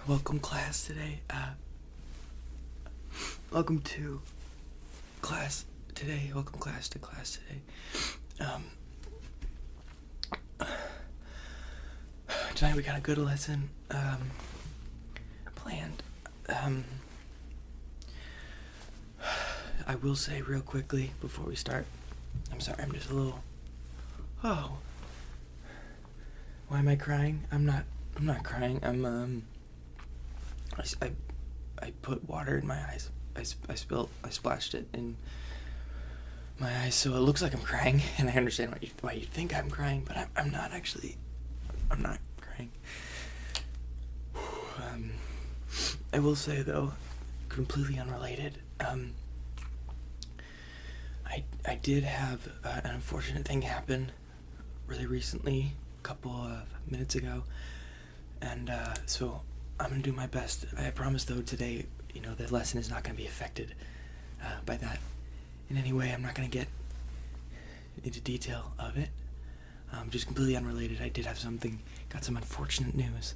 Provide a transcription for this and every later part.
Welcome class today. Welcome to class today. Welcome class to class today. Tonight we got a good lesson, planned. I will say real quickly before we start, I'm sorry, I'm just a little, why am I crying? I'm not crying. I put water in my eyes. I splashed it in my eyes, so it looks like I'm crying, and I understand why you think I'm crying, but I'm not actually. I'm not crying. I will say though, completely unrelated. I did have an unfortunate thing happen really recently, a couple of minutes ago, and so I'm gonna do my best. I promise though today, the lesson is not gonna be affected by that in any way. I'm not gonna get into detail of it. Just completely unrelated. I did have got some unfortunate news.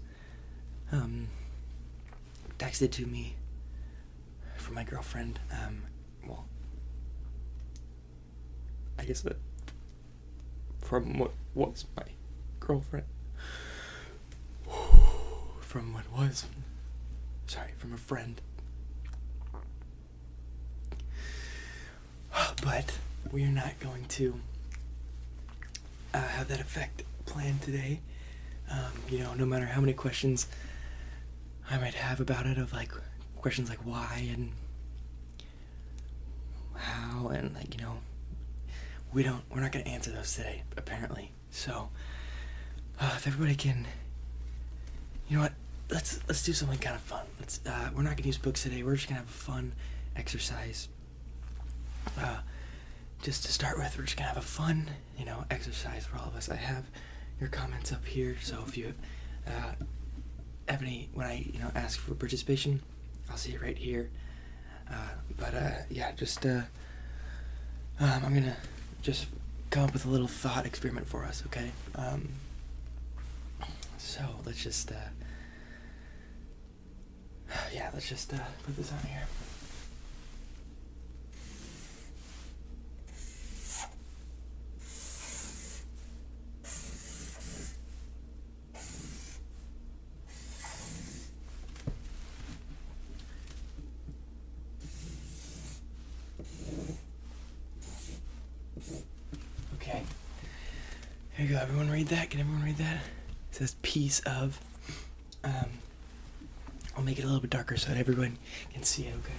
Texted to me from my girlfriend. I guess that from what was my girlfriend. From a friend. But we are not going to have that effect planned today. No matter how many questions I might have about it, of like questions like why and how, and we're not going to answer those today, apparently. So if everybody can, let's do something kind of fun. We're not going to use books today. We're just going to have a fun exercise. Just to start with, we're just going to have a fun, exercise for all of us. I have your comments up here, so if you have any, when I, ask for participation, I'll see it right here. I'm going to just come up with a little thought experiment for us, okay? So let's just put this on here. Okay. Here you go. Everyone read that? Can everyone read that? It says piece of. I'll make it a little bit darker so that everyone can see it, okay?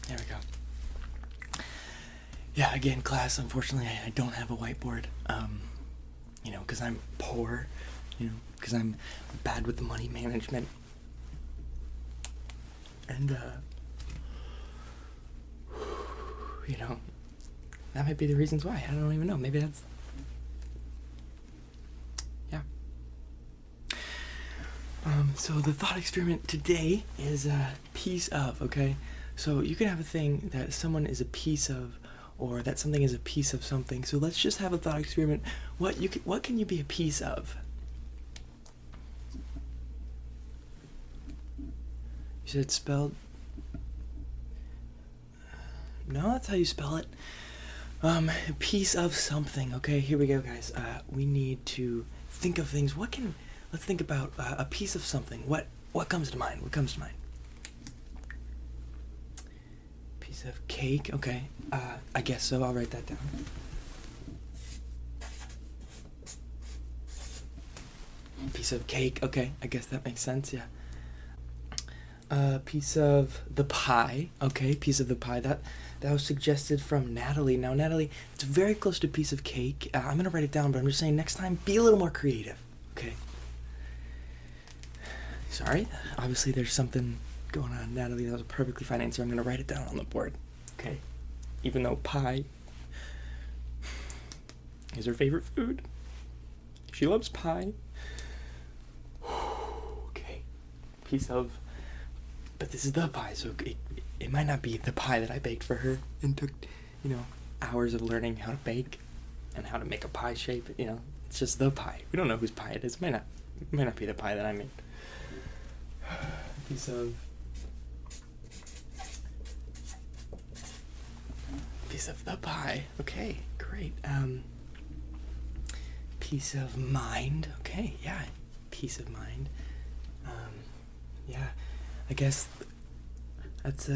There we go. Yeah, again, class, unfortunately, I don't have a whiteboard, because I'm poor, because I'm bad with money management. And, that might be the reasons why. I don't even know. Maybe that's, yeah. So the thought experiment today is a piece of, okay? So you can have a thing that someone is a piece of, or that something is a piece of something. So let's just have a thought experiment. What can you be a piece of? You said it's spelled. No, that's how you spell it. A piece of something. Okay, here we go, guys. We need to think of things. Let's think about a piece of something. What comes to mind? What comes to mind? Piece of cake. Okay. I guess so. I'll write that down. Piece of cake. Okay. I guess that makes sense. Yeah. Piece of the pie. Okay. Piece of the pie. That was suggested from Natalie. Now, Natalie, it's very close to piece of cake. I'm gonna write it down, but I'm just saying next time be a little more creative. Okay. Sorry. Obviously, there's something going on, Natalie. That was a perfectly fine answer. I'm going to write it down on the board. Okay. Even though pie is her favorite food. She loves pie. Okay. Piece of... But this is the pie, so it might not be the pie that I baked for her and took, hours of learning how to bake and how to make a pie shape. It's just the pie. We don't know whose pie it is. It might not be the pie that I made. Piece of the pie. Okay, great. Piece of mind. Okay, yeah. Peace of mind. Yeah. I guess that's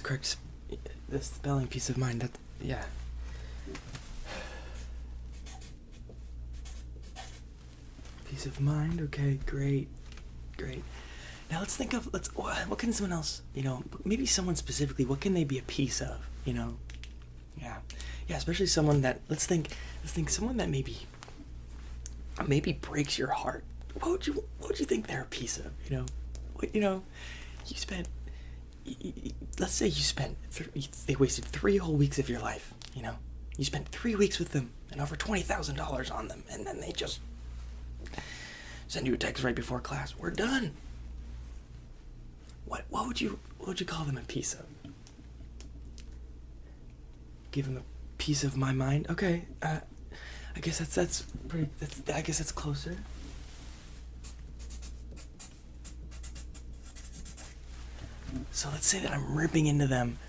correct. The spelling, peace of mind. Yeah. Peace of mind. Okay, great. Now let's think of what can someone else, maybe someone specifically. What can they be a piece of? Yeah, especially someone that let's think someone that maybe breaks your heart. What would you think they're a piece of? Let's say they wasted 3 whole weeks of your life. You spent 3 weeks with them and over $20,000 on them, and then they just send you a text right before class. We're done. What would you call them a piece of? Give them a piece of my mind. Okay, I guess that's closer. So let's say that I'm ripping into them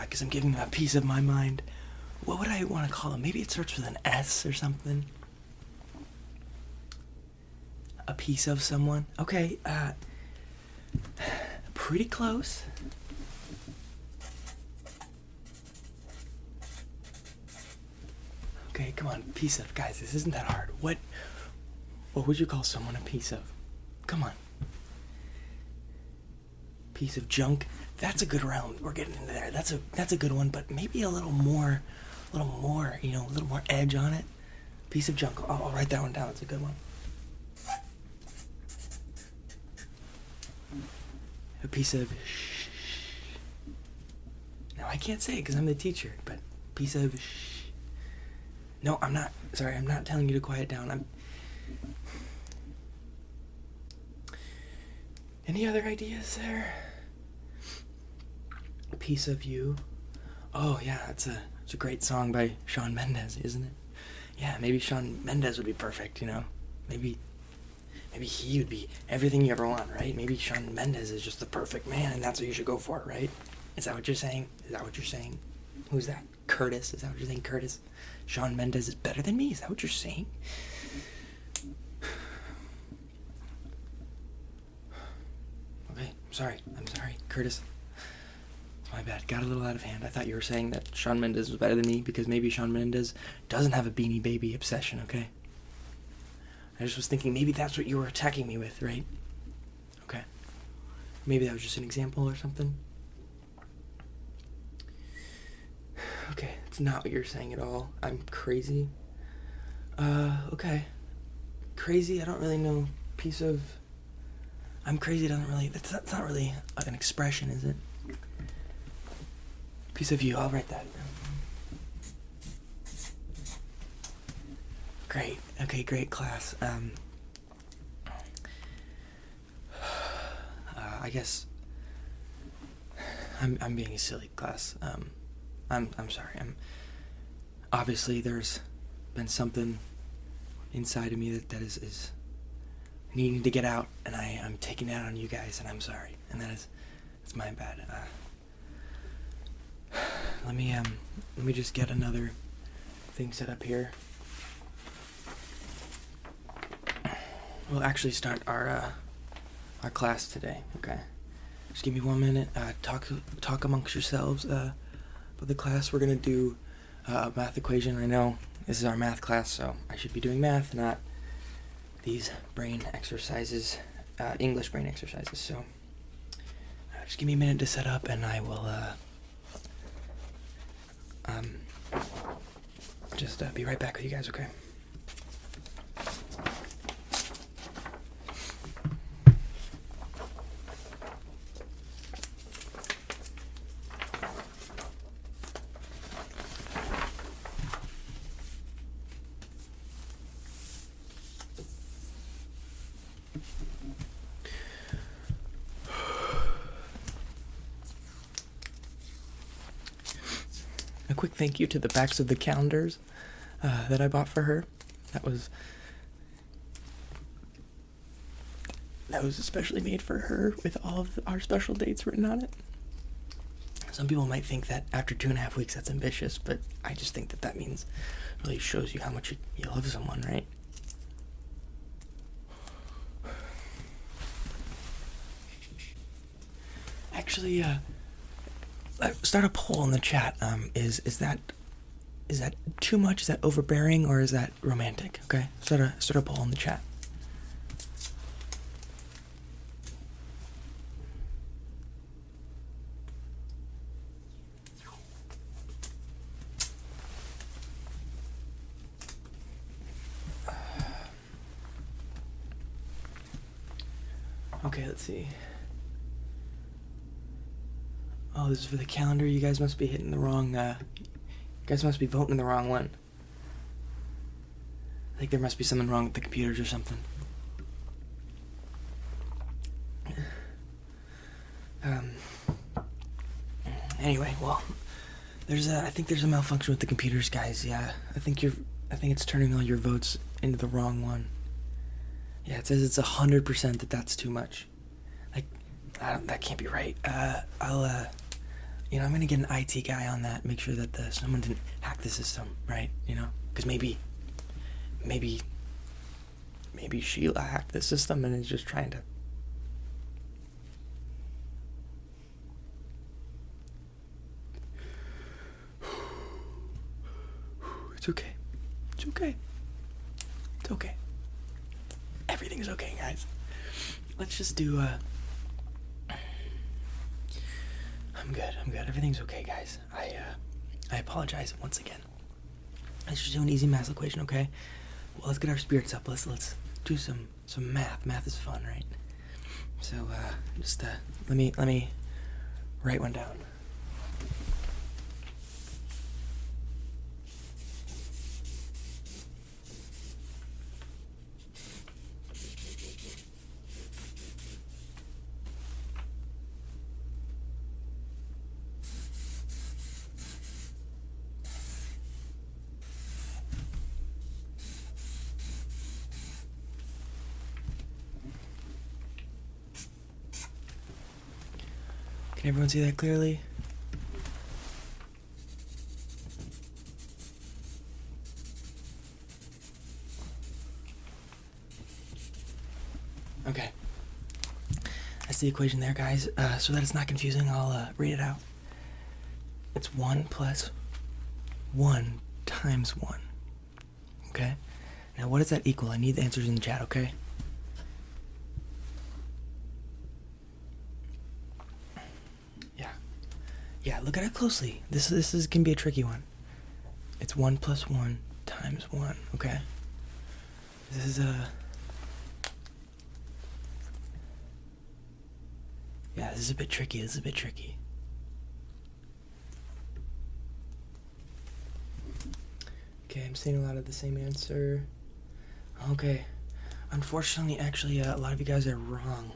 because I'm giving them a piece of my mind. What would I want to call them? Maybe it starts with an S or something. A piece of someone. Okay, pretty close. Okay, come on, piece of. Guys, this isn't that hard. What would you call someone a piece of? Come on. Piece of junk. That's a good round. We're getting into there. That's a good one, but maybe a little more, a little more edge on it. Piece of junk. I'll write that one down. It's a good one. A piece of Now I can't say it because I'm the teacher, but piece of No, I'm not. Sorry, I'm not telling you to quiet down. Any other ideas there? A piece of you. Oh yeah, it's a great song by Shawn Mendes, isn't it? Yeah, maybe Shawn Mendes would be perfect. Maybe he would be everything you ever want, right? Maybe Shawn Mendes is just the perfect man, and that's what you should go for, right? Is that what you're saying? Who's that? Curtis? Is that what you're saying, Curtis? Shawn Mendes is better than me? Is that what you're saying? Okay, I'm sorry, Curtis. My bad. Got a little out of hand. I thought you were saying that Shawn Mendes was better than me because maybe Shawn Mendes doesn't have a Beanie Baby obsession, okay? I just was thinking maybe that's what you were attacking me with, right? Okay. Maybe that was just an example or something. Okay, it's not what you're saying at all. I'm crazy. Okay. Crazy, I don't really know. Piece of... I'm crazy doesn't really... That's not really like an expression, is it? Piece of you, I'll write that. Great. Okay, great class. I guess I'm being a silly class. I'm sorry. Obviously there's been something inside of me that is needing to get out, and I'm taking it out on you guys, and I'm sorry. And it's my bad. Let me just get another thing set up here. We'll actually start our class today. Okay, just give me 1 minute. Talk amongst yourselves. But the class we're gonna do a math equation. I know this is our math class, so I should be doing math, not these brain exercises, English brain exercises. So just give me a minute to set up, and I will just be right back with you guys. Okay. a quick thank you to the backs of the calendars that I bought for her. That was especially made for her with all of our special dates written on it. Some people might think that after 2.5 weeks that's ambitious, but I just think that means really shows you how much you love someone, right? Actually, start a poll in the chat. Is that too much? Is that overbearing, or is that romantic? Okay, start a poll in the chat. Okay, let's see. Oh, this is for the calendar. You guys must be hitting the wrong, you guys must be voting the wrong one. I think there must be something wrong with the computers or something. Anyway, well, I think there's a malfunction with the computers, guys. Yeah, I think it's turning all your votes into the wrong one. Yeah, it says it's 100% that's too much. Like, that can't be right. I'm gonna get an IT guy on that, make sure that someone didn't hack the system, right? Because maybe Sheila hacked the system and is just trying to. It's okay. It's okay. It's okay. Everything's okay, guys. Let's just do, I'm good. Everything's okay, guys. I apologize once again. Let's just do an easy math equation, okay? Well, let's get our spirits up. Let's do some math. Math is fun, right? So, just, let me write one down. Can everyone see that clearly? Okay. That's the equation there, guys. So that it's not confusing, I'll read it out. It's 1 plus 1 times 1. Okay? Now what does that equal? I need the answers in the chat, okay? Yeah, look at it closely. This is gonna be a tricky one. It's 1 plus 1 times 1, okay? This is yeah, this is a bit tricky. Okay, I'm seeing a lot of the same answer. Okay. Unfortunately, actually, a lot of you guys are wrong.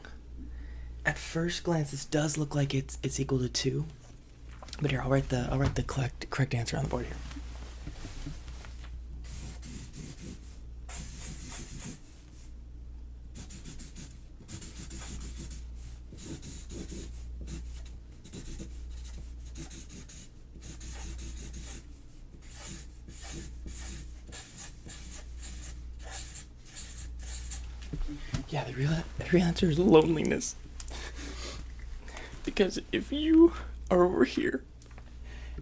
At first glance, this does look like it's equal to 2. But here, I'll write the correct answer on the board here. Yeah, the real answer is loneliness. Because if you are over here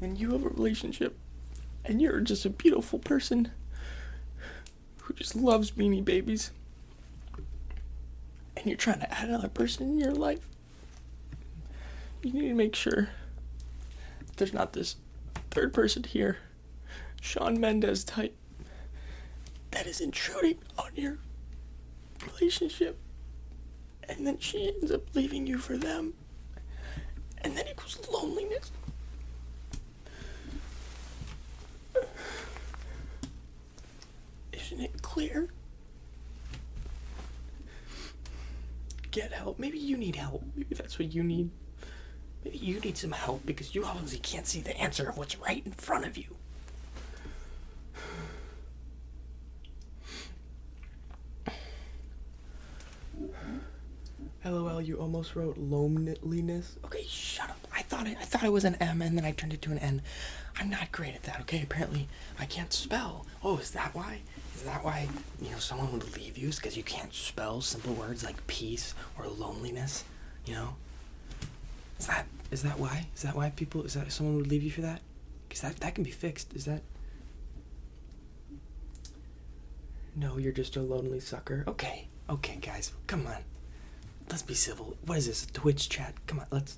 and you have a relationship and you're just a beautiful person who just loves Beanie Babies and you're trying to add another person in your life, you need to make sure that there's not this third person here, Shawn Mendes type, that is intruding on your relationship, and then she ends up leaving you for them, and then equals loneliness. Isn't it clear? Get help. Maybe you need help. Maybe that's what you need. Maybe you need some help because you obviously can't see the answer of what's right in front of you. LOL, you almost wrote loneliness. Okay, shut up. I thought it was an M and then I turned it to an N. I'm not great at that, okay? Apparently I can't spell. Oh, is that why? Is that why, someone would leave you? Is because you can't spell simple words like peace or loneliness, Is that why? Is that why someone would leave you for that? Because that can be fixed. Is that... No, you're just a lonely sucker. Okay, guys, come on. Let's be civil. What is this, a Twitch chat? Come on, let's...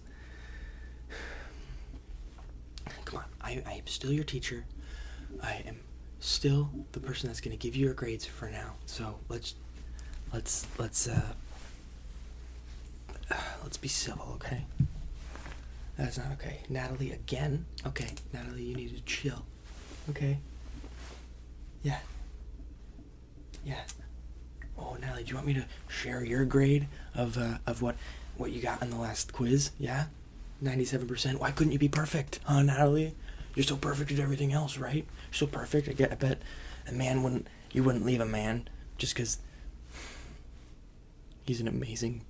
Come on, I am still your teacher. I am still the person that's going to give you your grades for now. So let's be civil, okay? That's not okay. Natalie, again? Okay, Natalie, you need to chill. Okay? Yeah. Oh, Natalie, do you want me to share your grade of what you got in the last quiz? Yeah? 97%. Why couldn't you be perfect, huh, Natalie? You're so perfect at everything else, right? You're so perfect. I bet you wouldn't leave a man just because he's an amazing,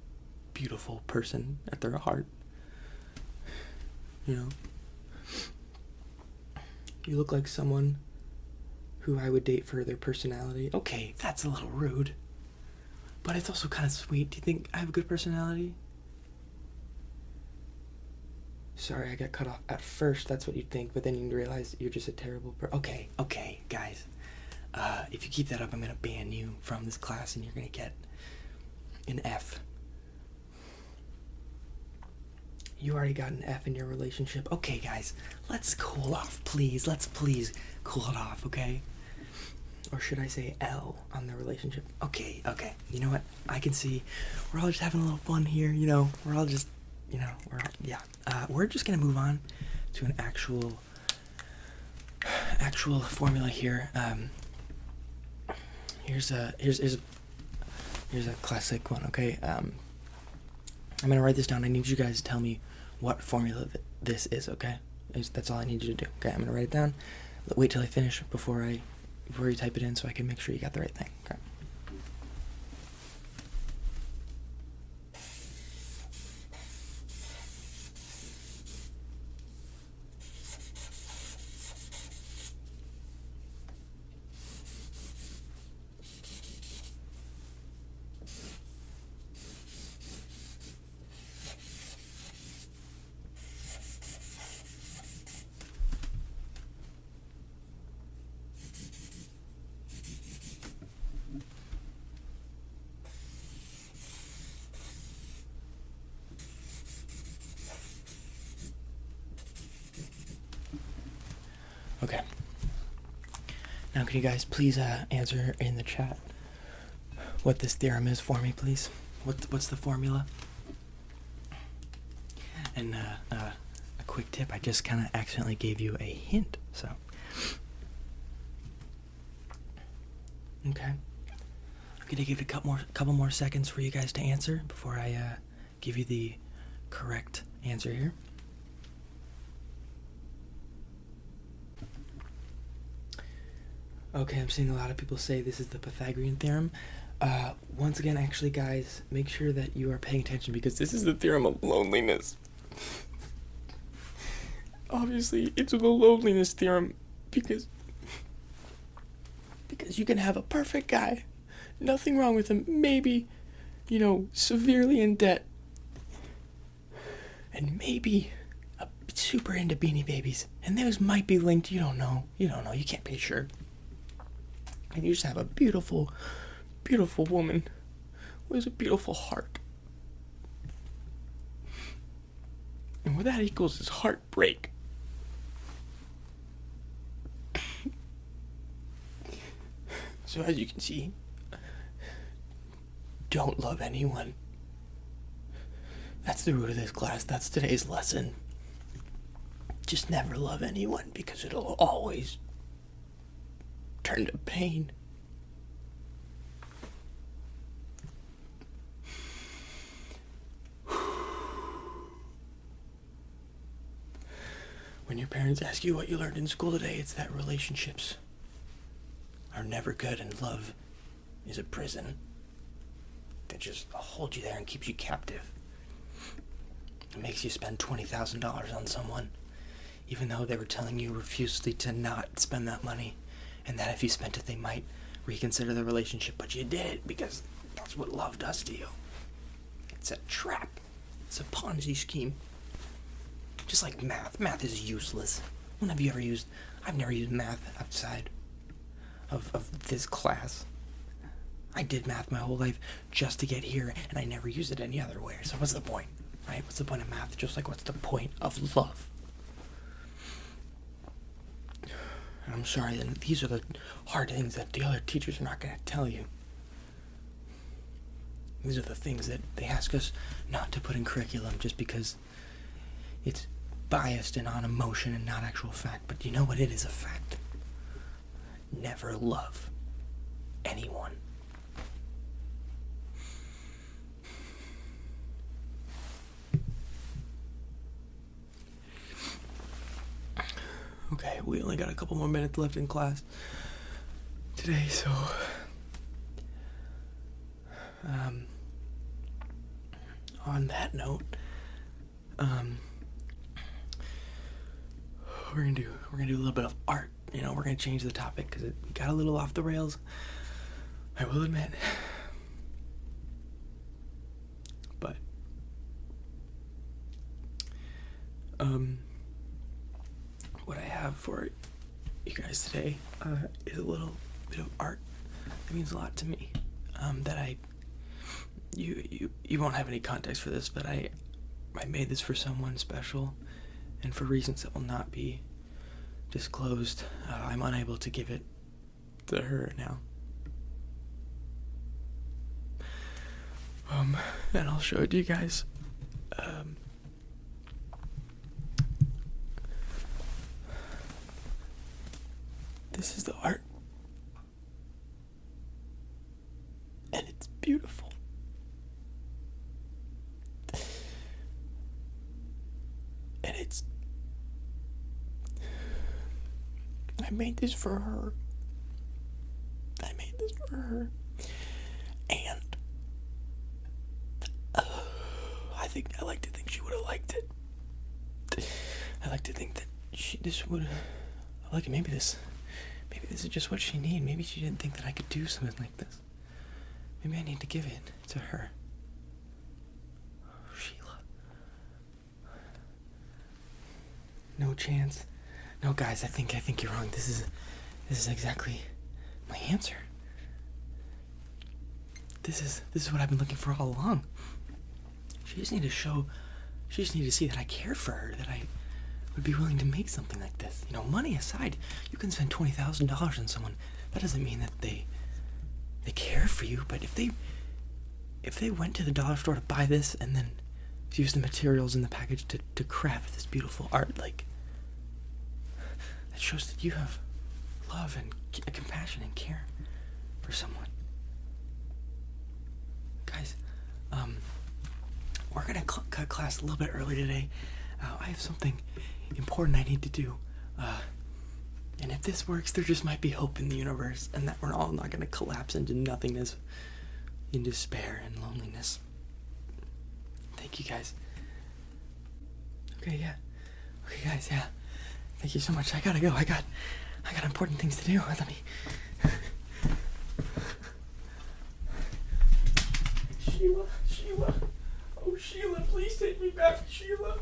beautiful person at their heart. You look like someone who I would date for their personality. Okay, that's a little rude. But it's also kind of sweet. Do you think I have a good personality? Sorry, I got cut off. At first, that's what you'd think, but then you realize you're just a terrible Okay, guys. If you keep that up, I'm going to ban you from this class, and you're going to get an F. You already got an F in your relationship. Okay, guys, let's cool off, please. Let's please cool it off, okay? Or should I say L on the relationship? Okay. You know what? I can see we're all just having a little fun here, We're all just, we're just going to move on to an actual formula here. Here's a classic one, okay? I'm going to write this down. I need you guys to tell me what formula this is, okay? That's all I need you to do. Okay, I'm going to write it down. Wait till I finish before you type it in so I can make sure you got the right thing. Okay. Okay. Now, can you guys please answer in the chat what this theorem is for me, please? What's the formula? And a quick tip, I just kind of accidentally gave you a hint, so. Okay. I'm going to give it a couple more seconds for you guys to answer before I give you the correct answer here. Okay, I'm seeing a lot of people say this is the Pythagorean theorem. Once again, actually, guys, make sure that you are paying attention because this is the theorem of loneliness. Obviously, it's the loneliness theorem because you can have a perfect guy, nothing wrong with him, maybe, severely in debt, and maybe super into Beanie Babies, and those might be linked. You don't know, you can't be sure. And you just have a beautiful, beautiful woman who has a beautiful heart. And what that equals is heartbreak. So as you can see, don't love anyone. That's the root of this class. That's today's lesson. Just never love anyone because it'll always turn to pain. When your parents ask you what you learned in school today, it's that relationships are never good and love is a prison that just holds you there and keeps you captive. It makes you spend $20,000 on someone, even though they were telling you refusely to not spend that money, and that if you spent it, they might reconsider the relationship, but you did it because that's what love does to you. It's a trap. It's a Ponzi scheme. Just like math. Math is useless. When have you ever used... I've never used math outside of this class. I did math my whole life just to get here, and I never used it any other way. So what's the point, right? What's the point of math? Just like what's the point of love? And I'm sorry, that these are the hard things that the other teachers are not going to tell you. These are the things that they ask us not to put in curriculum just because it's biased and on emotion and not actual fact. But you know what? It is a fact. Never love anyone. Okay, we only got a couple more minutes left in class today, so on that note, we're gonna do a little bit of art. You know, we're gonna change the topic because it got a little off the rails, I will admit. But what I have for you guys today is a little bit of art that means a lot to me. That you won't have any context for this, but I made this for someone special, and for reasons that will not be disclosed, I'm unable to give it to her now. And I'll show it to you guys. This is the art. And it's beautiful. And it's... I made this for her. And I like to think she would have liked it. I like to think that maybe this is just what she needed. Maybe she didn't think that I could do something like this. Maybe I need to give it to her. Oh, Sheila. No chance. No, guys, I think you're wrong. This is exactly my answer. This is what I've been looking for all along. She just need to see that I cared for her, that I would be willing to make something like this. You know, money aside, you can spend $20,000 on someone. That doesn't mean that they care for you. But if they went to the dollar store to buy this and then use the materials in the package to craft this beautiful art, like, that shows that you have love and compassion and care for someone. Guys, we're gonna cut class a little bit early today. I have something important I need to do. And if this works, there just might be hope in the universe, and that we're all not gonna collapse into nothingness, in despair and loneliness. Thank you, guys. Okay, guys, yeah. Thank you so much. I gotta go. I got important things to do. Let me... Sheila. Oh, Sheila, please take me back, Sheila.